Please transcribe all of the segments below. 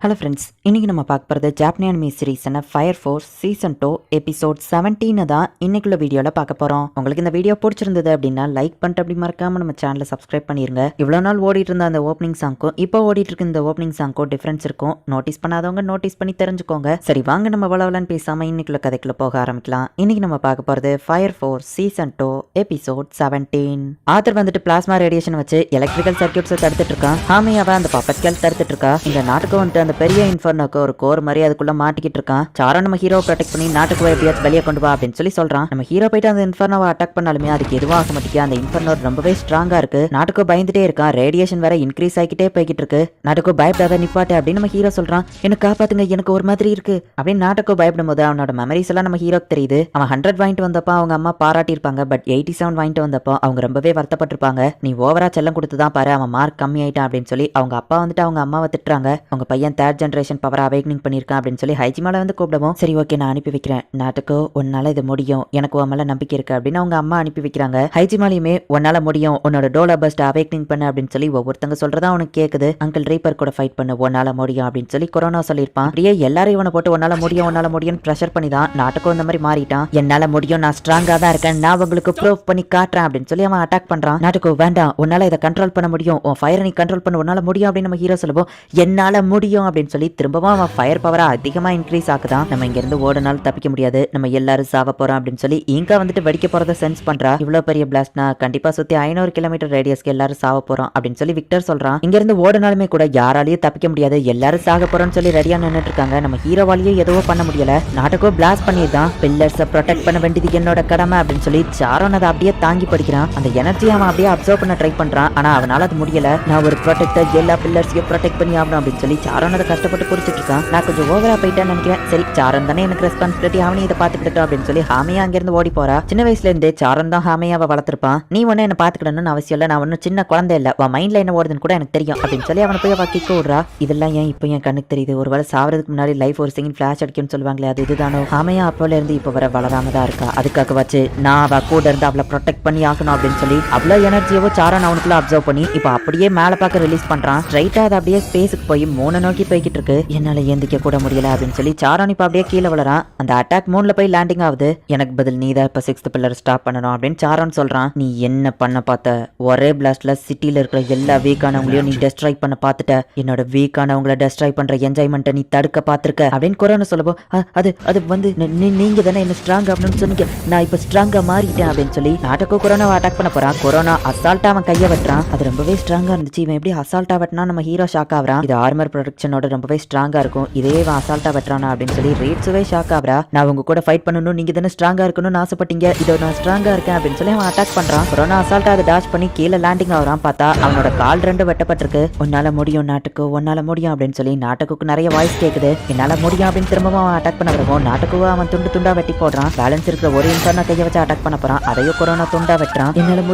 Hello friends, இன்றைக்கி நம்ம பார்க்க போகிறது ஜாப்பனி அனிமி சீரீஸான ஃபயர் ஃபோர்ஸ் சீசன் 2 எபிசோட் 17 தான் இன்னைக்குள்ள வீடியோவில் பார்க்க போகிறோம். உங்களுக்கு இந்த வீடியோ பிடிச்சிருந்தது அப்படின்னா லைக் பண்ணிட்டு அப்படி மறக்காமல் நம்ம சேனலை சப்ஸ்கிரைப் பண்ணிருங்க. இவ்வளோ நாள் ஓடிட்டு இருந்த அந்த ஓப்பனிங் சாங்க்கும் இப்போ ஓடிட்டு இருக்க இந்த ஓப்பனிங் சாங்க்கும் டிஃப்ரென்ஸ் இருக்கும். நோட்டீஸ் பண்ணாதவங்க நோட்டீஸ் பண்ணி தெரிஞ்சுக்கோங்க. சரி, வாங்க நம்ம வளவலன்னு பேசாமல் இன்னைக்குள்ள கதைக்குள்ள போக ஆரம்பிக்கலாம். இன்னைக்கு நம்ம பார்க்க போகிறது fire Force season 2 episode 17. Author வந்துட்டு பிளாஸ்மா ரேடியேஷன் வச்சு எலக்ட்ரிக்கல் சர்க்கியூட்ஸை தடுத்துட்டு இருக்கான். ஹாமியாவை அந்த பப்பட்கள் தடுத்துட்டு இருக்கா. இந்த நாட்டுக்கு வந்துட்டு அந்த பெரிய இன்ஃபர்னோக்கு ஒரு கோர் மாதிரி அதுக்குள்ள மாட்டிக்கிட்டு இருக்கான். சாரோ நம்ம ஹீரோ ப்ரொடெக்ட் பண்ணி நாட்டுக்கு எப்படியாச்சும் வெளியே கொண்டு வா அப்படின்னு சொல்லி சொல்றான். நம்ம ஹீரோ போயிட்டு அந்த இன்ஃபர்னோவை அட்டாக் பண்ணாலுமே அதுக்கு எதுவும் ஆட்டோமேட்டிக்கா அந்த இன்ஃபர்னோ ரொம்பவே ஸ்ட்ராங்கா இருக்கு. நாட்டுக்கு பயந்துட்டே இருக்கான். ரேடியேஷன் வேற இன்க்ரீஸ் ஆகிட்டே போய்கிட்டு இருக்கு. நாட்டுக்கு பயப்படாத நிப்பாட்டு அப்படின்னு நம்ம ஹீரோ சொல்றான். எனக்கு காப்பாத்துங்க, எனக்கு ஒரு மாதிரி இருக்கு அப்படின்னு நாட்டுக்கு பயப்படும் போது அவனோட மெமரிஸ் எல்லாம் நம்ம ஹீரோக்கு தெரியுது. அவன் 100 வாங்கிட்டு வந்தப்போ அவங்க அம்மா பாராட்டியிருப்பாங்க. பட் 87 வாங்கிட்டு வந்தப்போ அவங்க ரொம்பவே வருத்தப்பட்டிருப்பாங்க. நீ ஓவரா செல்லம் கொடுத்துதான் பாரு, அவன் மார்க் கம்மி ஆயிட்டான் அப்படின்னு சொல்லி அவங்க அப்பா வந்துட்டு அவங்க அம்மாவை திட்டுறாங்க. அவங்க பையன் தேர்ட் ஜெனரேஷன் பவர் அவேக்னிங் பண்ணிருக்கான் அப்படின்னு சொல்லி ஹைஜிமால வந்து கூப்பிடவும், சரி ஓகே நான் அனுப்பி வைக்கிறேன், நாட்டுக்கோ உன்னால இது முடியும், எனக்கு உன் மேல நம்பிக்கை இருக்கு அப்படின்னு அவங்க அம்மா அனுப்பி வைக்கிறாங்க. ஹைஜிமாலையுமே உன்னால முடியும், உன்னோட டோலா பஸ்ட் அவேக்னிங் பண்ணு அப்படின்னு சொல்லி ஒவ்வொருத்தங்க சொல்றதா அவனுக்கு கேக்குது. அங்கிள் ரீப்பர் கூட ஃபைட் பண்ணு, உன்னால முடியும் அப்படின்னு சொல்லி கொரோனா சொல்லியிருப்பான். அப்படியே எல்லாரும் இவனை போட்டு உன்னால முடியும் ப்ரெஷர் பண்ணி தான் நாட்டுக்கும் இந்த மாதிரி மாறிட்டான். என்னால முடியும், நான் ஸ்ட்ராங்கா தான் இருக்கேன், நான் உங்களுக்கு ப்ரூவ் பண்ணி காட்டுறேன் அப்படின்னு சொல்லி அவன் அட்டாக் பண்றான். நாட்டுக்கு வேண்டாம், உன்னால இதை கண்ட்ரோல் பண்ண முடியும், உன் ஃபயரை நீ கண்ட்ரோல் பண்ண உன்னால முடியும் அப்படின்னு நம்ம ஹீரோ சொல்லுவோம். என்னால முடியும் அப்படின்னு சொல்லி திரும்பவும் அவன் ஃபயர் பவரை அதிகமா இன்க்ரீஸ் ஆக்குதான். நம்ம இங்க இருந்து ஓடுனாலும் தப்பிக்க முடியாது, நம்ம எல்லாரும் சாவ போறோம் அப்படின்னு சொல்லி இங்க வந்துட்டு வெடிக்க போறத சென்ஸ் பண்றா. இவ்வளவு பெரிய பிளாஸ்ட்னா கண்டிப்பா சுத்தி 500 கிலோமீட்டர் ரேடியஸ்க்கு எல்லாரும் சாவ போறோம் அப்படின்னு சொல்லி விக்டர் சொல்றான். இங்க இருந்து ஓடுனாலுமே கூட யாராலையும் தப்பிக்க முடியாது, எல்லாரும் சாக போறோம்னு சொல்லி ரெடியா நின்னுட்டு இருக்காங்க. நம்ம ஹீரோவாலேயே எதுவும் பண்ண முடியல. நாட்டுக்கோ பிளாஸ்ட் பண்ணிதான் பில்லர்ஸை ப்ரொடெக்ட் பண்ண வேண்டியது என்னோட கடமை அப்படின்னு சொல்லி சாரோன் அதை அப்படியே தாங்கி படிக்கிறான். அந்த எனர்ஜி அவன் அப்படியே அப்சர்வ் பண்ண ட்ரை பண்றான். ஆனா அவனால அது முடியல. நான் ஒரு ப்ரொடெக்டர், எல்லா பில்லர்ஸையும் ப்ரொடெக்ட் பண்ணி ஆகணும் அப்படின்னு சொல்லி சாரோன் அதை கஷ்டப்பட்டு புரிச்சிட்டு இருக்கான். நான் கொஞ்சம் ஓவரா போயிட்டேன்னு நினைக்கிறேன். சரி, சாரன் தானே எனக்கு ரெஸ்பான்சிபிலிட்டி, அவனே இதை பாத்துக்கிட்டோம் அப்படின்னு சொல்லி ஹாமியா அங்கிருந்து ஓடி போறா. சின்ன வயசுல இருந்தே சாரன் தான் ஹாமியாவை வளர்த்திருப்பான். நீ ஒண்ணு என்ன பாத்துக்கிடணும்னு அவசியம் இல்ல, நான் ஒன்னும் சின்ன குழந்தை இல்ல, உன் மைண்ட்ல என்ன ஓடுதுன்னு கூட எனக்கு தெரியும் அப்படின்னு சொல்லி அவனை போய் அவ கிக்க விடுறா. இதெல்லாம் ஏன் இப்போ என் கண்ணுக்கு தெரியுது, ஒருவேளை சாவறதுக்கு முன்னாடி லைஃப் ஒரு செகண்ட் ஃபிளாஷ் அடிக்கும்னு சொல்லுவாங்களே, அது இதுதானோ. ஹாமியா அப்போல இருந்து இப்போ வர வளராம தான் இருக்கா. அதுக்காக வச்சு நான் அவ கூட இருந்து அவளை ப்ரொடெக்ட் பண்ணி ஆகணும் அப்படின்னு சொல்லி அவ்வளோ எனர்ஜியவோ சாரன் அவனுக்குள்ள அப்சர்வ் பண்ணி இப்போ அப்படியே மேல பார்க்க ரிலீஸ் பண்றான். ஸ்ட்ரைட்டா அது அப்படியே ஸ்பேஸுக்கு போய் மூணை நோக்கி போய்கிட்டு இருக்கு. என்னால ஏந்திக்க கூட முடியல அப்படின்னு சொல்லி சாரான் இப்ப அப்படியே கீழே விழறான். அந்த அட்டாக் மூணுல போய் லேண்டிங் ஆகுது. எனக்கு பதில் நீ தான் இப்ப 6th பில்லர் ஸ்டாப் பண்ணணும் அப்படின்னு சாரான் சொல்றான். நீ என்ன பண்ண பார்த்த, ஒரே பிளாஸ்ட்ல சிட்டில இருக்கிற எல்லா வீக்கானவங்களையும் நீ டெஸ்ட்ராய் பண்ண பார்த்துட்ட, என்னோட வீக்கானவங்களை டெஸ்ட்ராய் பண்ற என்ஜாய்மெண்ட்டை நீ தடுக்க பார்த்திருக்க அப்படின்னு கொரோனா சொல்லவும், அது அது வந்து நீங்க தானே என்ன ஸ்ட்ராங் அப்படின்னு சொன்னீங்க, நான் இப்ப ஸ்ட்ராங்கா மாறிட்டேன் அப்படின்னு சொல்லி நாட்டுக்கு கொரோனாவை அட்டாக் பண்ண போறான். கொரோனா அசால்ட்டா அவன் கையை வெட்டுறான். அது ரொம்பவே ஸ்ட்ராங்கா இருந்துச்சு. இவன் எப்படி அசால்ட்டா வெட்டினா நம்ம ஹீரோ ஷாக் ஆகுறான். இது ஆர்மர் ப்ரொடெக்ஷனோட ரொம்பவே ஸ்ட்ராங்கா இருக்கும், இதே அசால்ட்டா வெட்டுறானா அப்படின்னு சொல்லி ரேட்ஸுவே ஷாக் ஆகுறா. நான் உங்க கூட ஃபைட் பண்ணணும், நீங்க தானே ஸ்ட்ராங்கா இருக்கணும்னு ஆசைப்பட்டீங்க, இதோ நான் ஸ்ட்ராங்கா இருக்கேன் அப்படின்னு சொல்லி அவன் அட்டாக் பண்றான். கொரோனா அசால்ட்டா அதை டாஷ் பண்ணி கீழே லேண்டிங் ஆகுறான். பார்த்தா அவனோட கால் 2 வெட்டப்பட்டிருக்கு. உன்னால முடியும் நாட்டுக்கு, உன்னால முடியும் அப்படின்னு சொல்லி நாட்டுக்கு நிறைய வாய்ஸ் கேக்குது. என்னால முடியும் அப்படின்னு திரும்பவும் அவன் அட்டாக் பண்ண வரவும் நாட்டுக்கு அவன் துண்டு துண்டா வெட்டி போடுறான். பேலன்ஸ் இருக்கிற ஒரு இன்சான கையை வச்சு அட்டாக் பண்ண போறான். அதையும் கொரோனா துண்டா வெட்டுறான்.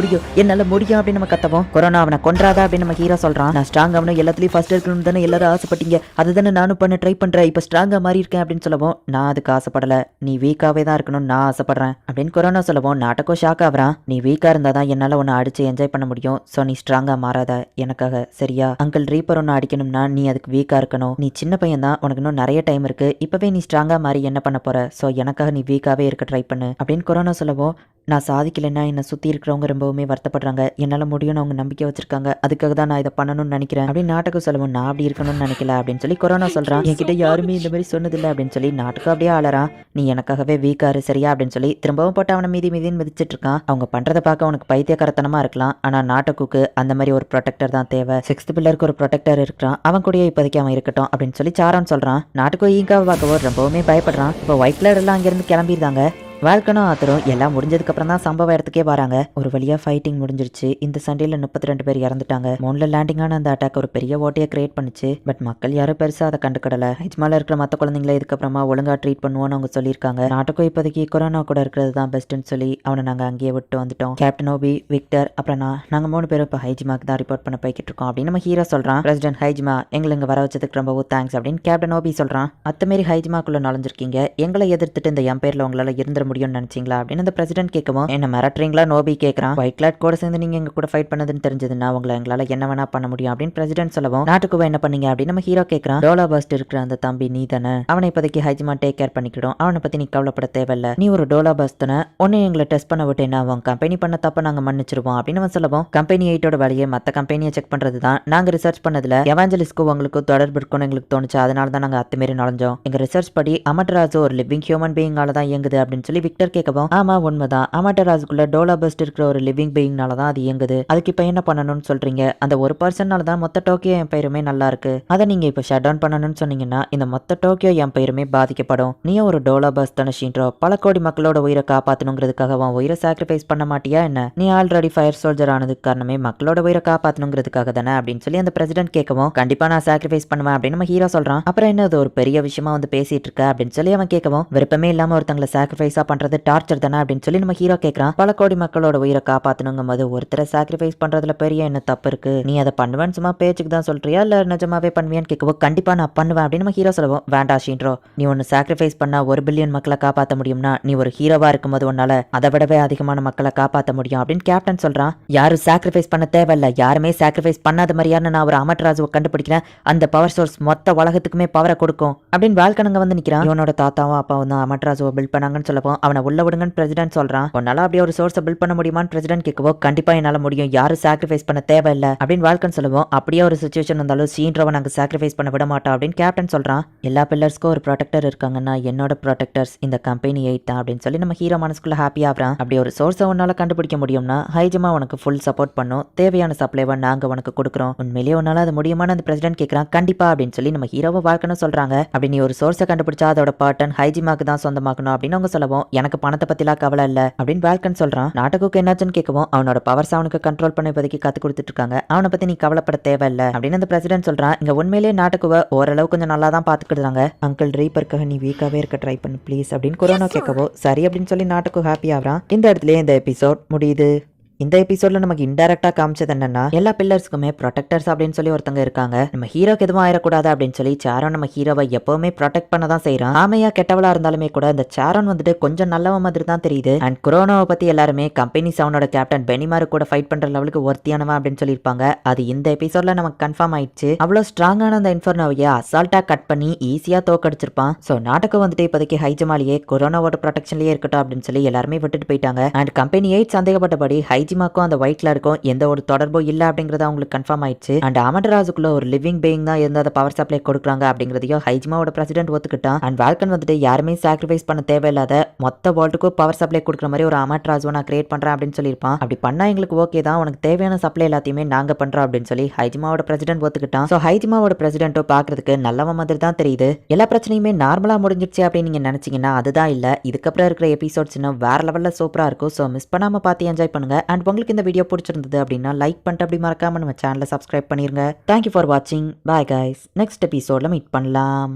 என்னால முடியும் அப்படின்னு நம்ம கத்தவும் கொரோனா அவனை கொன்றாதா அப்படின்னு நம்ம ஹீரோ சொல்றான். நான் ஸ்ட்ராங் அவனும் எல்லாத்துலயும் ஃபர்ஸ்ட் இருக்கணும் தானே எல்லாரும் ஆசைப்பட்டீங்க, அதுதானே நானும் பண்ண ட்ரை பண்றேன், இப்ப ஸ்ட்ராங்கா மாறி இருக்கேன் அப்படின்னு சொல்லவும், நான் அதுக்கு ஆசைப்படல, நீ வீக்காவே தான் இருக்கணும், நான் ஆசைப்படுறேன் அப்படின்னு கொரோனா சொல்லவும் நாட்டுக்கும் ஷாக் ஆகுறான். நீ வீக்கா இருந்தாதான் என்னால உன்னை அடிச்சு என்ஜாய் பண்ண முடியும், சோ நீ ஸ்ட்ராங்கா மாறாத எனக்காக, சரியா? அங்கிள் ரீப்பர் ஒன்னு அடிக்கணும்னா நீ அதுக்கு வீக்கா இருக்கணும், நீ சின்ன பையன் தான், உனக்கு இன்னும் நிறைய டைம் இருக்கு, இப்பவே நீ ஸ்ட்ராங்கா மாறி என்ன பண்ண போற, சோ எனக்காக நீ வீக்காவே இருக்க ட்ரை பண்ணு அப்படின்னு கொரோனா சொல்லவும், நான் சாதிக்கலைன்னா என்னை சுற்றி இருக்கிறவங்க ரொம்பவுமே வருத்தப்படுறாங்க, என்னால் முடியும்னு அவங்க நம்பிக்கை வச்சிருக்காங்க, அதுக்காக தான் நான் இதை பண்ணணும்னு நினைக்கிறேன் அப்படின்னு நாட்டுக்கு சொல்லவும், நான் அப்படி இருக்கணும்னு நினைக்கல அப்படின்னு சொல்லி கொரோனா சொல்கிறான். என்கிட்ட யாருமே இந்த மாதிரி சொன்னதில்லை அப்படின்னு சொல்லி நாட்டுக்கு அப்படியே ஆளறான். நீ எனக்காகவே வீக்காரு சரியா அப்படின்னு சொல்லி திரும்பவும் போட்டு அவனை மீதின்னு மிதிச்சிட்டு இருக்கான். அவங்க பண்ணுறதை பார்க்க அவனுக்கு பைத்தியக்காரத்தனமாக இருக்கலாம், ஆனால் நாட்டுக்கு அந்த மாதிரி ஒரு ப்ரொடெக்டர் தான் தேவை. 6th பில்லருக்கு ஒரு ப்ரொடெக்டர் இருக்கிறான், அவன் கூடயே இப்போதைக்கு அவன் இருக்கட்டும் அப்படின்னு சொல்லி சாரான் சொல்கிறான். நாட்டுக்கு ஈங்காவை பார்க்கவோ ரொம்பவுமே பயப்படுறான். இப்போ ஒயிட் கலர் எல்லாம் அங்கேருந்து கிளம்பிடுறாங்க. வாழ்க்கணும் ஆத்தரும் எல்லாம் முடிஞ்சதுக்கு அப்புறம் தான் சம்பவ இடத்துக்கே வராங்க. ஒரு வழியா ஃபைட்டிங் முடிஞ்சிருச்சு. இந்த சண்டையில 32 பேர் இறந்துட்டாங்க. மூணுல லேண்டிங் ஆன அந்த அட்டாக் ஒரு பெரிய ஓட்டையை கிரியேட் பண்ணுச்சு. பட் மக்கள் யாரும் பெருசா அதை கண்டுக்கடல. ஹைஜ்மால இருக்கிற மற்ற குழந்தைங்களை இதுக்கப்புறமா ஒழுங்கா ட்ரீட் பண்ணுவோம்னு அவங்க சொல்லியிருக்காங்க. நாட்டுக்கும் இப்போதைக்கு கொரோனா கூட இருக்கிறது தான் பெஸ்ட்னு சொல்லி அவனை நாங்க அங்கேயே விட்டு வந்துட்டோம். கேப்டன் ஓபி, விக்டர், அப்புறம் நாங்க 3 பேரும் இப்போ ஹைஜ்மாக்கு தான் ரிப்போர்ட் பண்ண போய்கிட்டு இருக்கோம் அப்படின்னு நம்ம ஹீரோ சொல்றான். பிரசிடென்ட் ஹைஜ்மா எங்களை இங்க வர வச்சதுக்கு ரொம்பவும் தேங்க்ஸ் அப்படின்னு கேப்டன் ஓபி சொல்றான். அத்தமாரி ஹைஜ்மாக்குள்ள நுழைஞ்சிருக்கீங்க, எங்களை எதிர்த்துட்டு இந்த எம்பையர்ல உங்களால இருந்துட வந்துட முடியும்னு நினைச்சீங்களா அப்படின்னு அந்த பிரசிடென்ட் கேட்கவும், என்ன மிரட்டுறீங்களா நோபி கேட்கறான். ஒயிட் கிளாட் கூட சேர்ந்து நீங்க எங்க கூட ஃபைட் பண்ணதுன்னு தெரிஞ்சதுன்னா உங்களை எங்களால என்ன வேணா பண்ண முடியும் அப்படின்னு பிரசிடென்ட் சொல்லவும், நாட்டுக்குவா என்ன பண்ணீங்க அப்படின்னு நம்ம ஹீரோ கேட்கறான். டோலா பஸ்ட் இருக்கிற அந்த தம்பி நீ தானே, அவனை இப்போதைக்கு ஹைஜிமா டேக் கேர் பண்ணிக்கிடும், அவனை பத்தி நீ கவலைப்பட தேவையில்ல, நீ ஒரு டோலா பஸ் தானே, ஒன்னு எங்களை டெஸ்ட் பண்ண விட்டேன்னா அவன் கம்பெனி பண்ண தப்ப நாங்க மன்னிச்சிருவோம் அப்படின்னு அவன் சொல்லவும், கம்பெனி 8ஓட வேலையை மத்த கம்பெனியை செக் பண்றது தான், நாங்க ரிசர்ச் பண்ணதுல எவாஞ்சலிஸ்க்கும் உங்களுக்கு தொடர்பு இருக்கும்னு எங்களுக்கு தோணுச்சு, அதனால தான் நாங்க அத்துமீறி நுழைஞ்சோம், எங்க ரிசர்ச் படி அமட்டராஜு ஒரு லிவிங் ஹியூமன் பீயிங்கால தான் இயங்குது அப்படின்னு சொல்லி விக்டர் கேட்கவும், ஆமா உண்மைதான், அமட்டராஜுக்குள்ள டோலா பஸ்ட் இருக்கிற ஒரு லிவிங் பீயிங்னால தான் அது இயங்குது, அதுக்கு இப்ப என்ன பண்ணணும்னு சொல்றீங்க, அந்த ஒரு பர்சன்னால தான் மொத்த டோக்கியோ எம்பையருமே நல்லா இருக்கு, அதை நீங்க இப்ப ஷட் டவுன் பண்ணணும்னு சொன்னீங்கன்னா இந்த மொத்த டோக்கியோ எம்பையருமே பாதிக்கப்படும், நீ ஒரு டோலா பஸ் தானே ஷீன்ட்ரோ, பல கோடி மக்களோட உயிரை காப்பாத்தணுங்கிறதுக்காக அவன் உயிரை சாக்ரிஃபைஸ் பண்ண மாட்டியா என்ன, நீ ஆல்ரெடி ஃபயர் சோல்ஜர் ஆனதுக்கு காரணமே மக்களோட உயிரை காப்பாத்தணுங்கிறதுக்காக தானே அப்படின்னு சொல்லி அந்த பிரசிடென்ட் கேட்கவும், கண்டிப்பா நான் சாக்ரிஃபைஸ் பண்ணுவேன் அப்படின்னு நம்ம ஹீரோ சொல்றான். அப்புறம் என்ன அது ஒரு பெரிய விஷயமா வந்து பேசிட்டு இருக்க அப்படின்னு சொல்லி அவன் கேட்கவும், விருப்பமே இல்லாம ஒருத்தங்களை சாக்ரிஃபைஸா பண்றது டார்ச்சர் தானே அப்படின்னு சொல்லி நம்ம ஹீரோ கேட்கறான். பல கோடி மக்களோட உயிரை காப்பாத்தணுங்கும் போது ஒருத்தரை சாக்ரிஃபைஸ் பண்றதுல பெரிய என்ன தப்பு இருக்கு, நீ அதை பண்ணுவேன்னு சும்மா பேச்சுக்கு தான் சொல்றியா இல்ல நிஜமாவே பண்ணுவியான்னு கேட்கவும், கண்டிப்பா நான் பண்ணுவேன் அப்படின்னு நம்ம ஹீரோ சொல்லவும், வேண்டா ஷீன்ட்ரோ, நீ ஒன்னு சாக்ரிஃபைஸ் பண்ணா 1 பில்லியன் மக்களை காப்பாற்ற முடியும்னா நீ ஒரு ஹீரோவா இருக்கும்போது உன்னால அதை விடவே அதிகமான மக்களை காப்பாற்ற முடியும் அப்படின்னு கேப்டன் சொல்றான். யாரும் சாக்ரிஃபைஸ் பண்ண தேவையில்ல, யாருமே சாக்ரிஃபைஸ் பண்ணாத மாதிரியான நான் ஒரு அமட்ராஜுவை கண்டுபிடிக்கிறேன், அந்த பவர் சோர்ஸ் மொத்த உலகத்துக்குமே பவரை கொடுக்கும் அப்படின்னு வால்கனங்க வந்து நிக்கிறான். இவனோட தாத்தாவும் அப்பாவும் தான் அமட்ராஜுவை பில்ட் பண்ணாங்கன்னு சொல்லப்போ அவனை உள்ள விடுங்கன்னு பிரசிடென்ட் சொல்றான். உன்னால அப்படியே ஒரு சோர்ஸை பில்ட் பண்ண முடியுமான்னு பிரசிடென்ட் கேட்கவோ, கண்டிப்பா என்னால முடியும், யாரும் சாக்ரிஃபைஸ் பண்ண தேவையில்லை அப்படின்னு வால்கன் சொல்லவும், அப்படியே ஒரு சுச்சுவேஷன் வந்தாலும் ஷீன்ட்ரோவை நாங்க சாக்ரிஃபைஸ் பண்ண விட மாட்டோம் அப்படின்னு கேப்டன் சொல்றான். எல்லா பில்லர்ஸ்க்கும் ஒரு ப்ரொடெக்டர் இருக்காங்கன்னா என்னோட ப்ரொடெக்டர்ஸ் இந்த கம்பெனி 8 தான் அப்படின்னு சொல்லி நம்ம ஹீரோ மனசுக்குள்ள ஹாப்பி ஆகிறான். அப்படி ஒரு சோர்ஸை உன்னால கண்டுபிடிக்க முடியும்னா ஹைஜமா உனக்கு ஃபுல் சப்போர்ட் பண்ணும், தேவையான சப்ளைவை நாங்க உனக்கு கொடுக்குறோம், உண்மையிலேயே உன்னால அது முடியுமான்னு அந்த பிரசிடென்ட் கேட்கறான். கண்டிப்பா அப்படின்னு சொல்லி நம்ம ஹீரோவை வாழ்க்கணும் சொல்றாங்க. அப்படி நீ ஒரு சோர்ஸை கண்டுபிடிச்சா அதோட பாட்டன் ஹைஜிமாக்கு தான் சொந்தமாக்கணும் அப்படின்னு அவங்க சொல்லவும், எனக்கு பணத்தை பத்திலாம் கவலை இல்ல அப்படின்னு வால்கன் சொல்றான். நாட்டுக்கு என்னாச்சுன்னு கேட்கவும், அவனோட பவர்ஸ் அவனுக்கு கண்ட்ரோல் பண்ண இப்போதைக்கு கத்து கொடுத்துட்டு இருக்காங்க, அவனை பத்தி நீ கவலைப்பட தேவையில்லை அப்படின்னு அந்த பிரசிடென்ட் சொல்றான். இங்க உண்மையிலேயே நாட்டுக்குவ ஓரளவு கொஞ்சம் நல்லா தான் பாத்துக்கிட்டாங்க. அங்கிள் ரீப்பருக்காக நீ வீக்காவே இருக்க ட்ரை பண்ணு ப்ளீஸ் அப்படின்னு கொரோனா கேட்கவோ, சரி அப்படின்னு சொல்லி நாட்டுக்கு ஹாப்பி ஆகிறான். இந்த இடத்துலயே இந்த எபிசோட் முடியுது. இந்த எபிசோட்ல நமக்கு இன்டைரக்டா காமிச்சது என்னன்னா, எல்லா பில்லர்ஸ்க்குமே ப்ரொடெக்டர்ஸ் அப்படின்னு சொல்லி ஒருத்தங்க இருக்காங்க, நம்ம ஹீரோக்கு எதுவும் ஆயிடக்கூடாது அப்படின்னு சொல்லி சாரோன் நம்ம ஹீரோவை எப்பவுமே ப்ரொடெக்ட் பண்ண தான் செய்யறான். ஆமையா கெட்டவளா இருந்தாலுமே கூட இந்த சாரோன் வந்துட்டு கொஞ்சம் நல்லவ மாதிரி தான் தெரியுது. அண்ட் கொரோனாவை பத்தி எல்லாருமே கம்பெனி 7ஓட கேப்டன் பெனிமாரு கூட ஃபைட் பண்ற லெவலுக்கு ஒர்த்தியானவன் அப்படின்னு சொல்லியிருப்பாங்க. அது இந்த எபிசோட்ல நமக்கு கன்ஃபார்ம் ஆயிடுச்சு. அவ்வளவு ஸ்ட்ராங்கான அந்த இன்ஃபர்னோவையை அசால்ட்டா கட் பண்ணி ஈஸியா தோக்கடிச்சிருப்பான். ஸோ நாட்டுக்கு வந்துட்டு இப்போதைக்கு ஹைஜமாலேயே கொரோனாவோட ப்ரொடெக்ஷன்லயே இருக்கட்டும் அப்படின்னு சொல்லி எல்லாருமே விட்டுட்டு போயிட்டாங்க. அண்ட் கம்பெனி 8 சந்தேகப்பட்டபடி ஹைஜிமாக்கும் அந்த ஒயிட் கிளாருக்கும் எந்த ஒரு தொடர்பும் இல்ல அப்படிங்கறது அவங்களுக்கு கன்ஃபார்ம் ஆயிடுச்சு. அண்ட் அமட்டராஜுக்குள்ள ஒரு லிவிங் பீயிங் தான் இருந்து அதை பவர் சப்ளை கொடுக்குறாங்க அப்படிங்கறதையும் ஹைஜிமாவோட பிரசிடென்ட் ஒத்துக்கிட்டான். அண்ட் வால்கன் வந்துட்டு யாருமே சாக்ரிஃபைஸ் பண்ண தேவையில்லாத மொத்த வேர்ல்டுக்கும் பவர் சப்ளை கொடுக்குற மாதிரி ஒரு அமட்டராஜுவை நான் கிரியேட் பண்றேன் அப்படின்னு சொல்லியிருப்பான். அப்படி பண்ணா எங்களுக்கு ஓகே தான், உனக்கு தேவையான சப்ளை எல்லாத்தையுமே நாங்க பண்றோம் அப்படின்னு சொல்லி ஹைஜிமாவோட பிரசிடென்ட் ஒத்துக்கிட்டான். ஸோ ஹைஜிமாவோட பிரசிடென்ட்டும் பாக்குறதுக்கு நல்லவ மாதிரி தான் தெரியுது. எல்லா பிரச்சனையுமே நார்மலா முடிஞ்சிருச்சு அப்படின்னு நீங்க நினைச்சீங்கன்னா அதுதான் இல்ல. இதுக்கப்புறம் இருக்கிற எபிசோட்ஸ் இன்னும் வேற லெவல்ல சூப்பரா இருக்கும். ஸோ மிஸ் பண்ணாம பார்த்து என்ஜாய் பண்ணுங்க. அண்ட் உங்களுக்கு இந்த வீடியோ பிடிச்சிருந்தது அப்படின்னா லைக் பண்ணிட்டு அப்படி மறக்காம நம்ம சேனலை சப்ஸ்கிரைப் பண்ணிருங்க. தேங்க்யூ ஃபார் வாட்சிங். Bye guys. நெக்ஸ்ட் எபிசோட்ல மீட் பண்ணலாம்.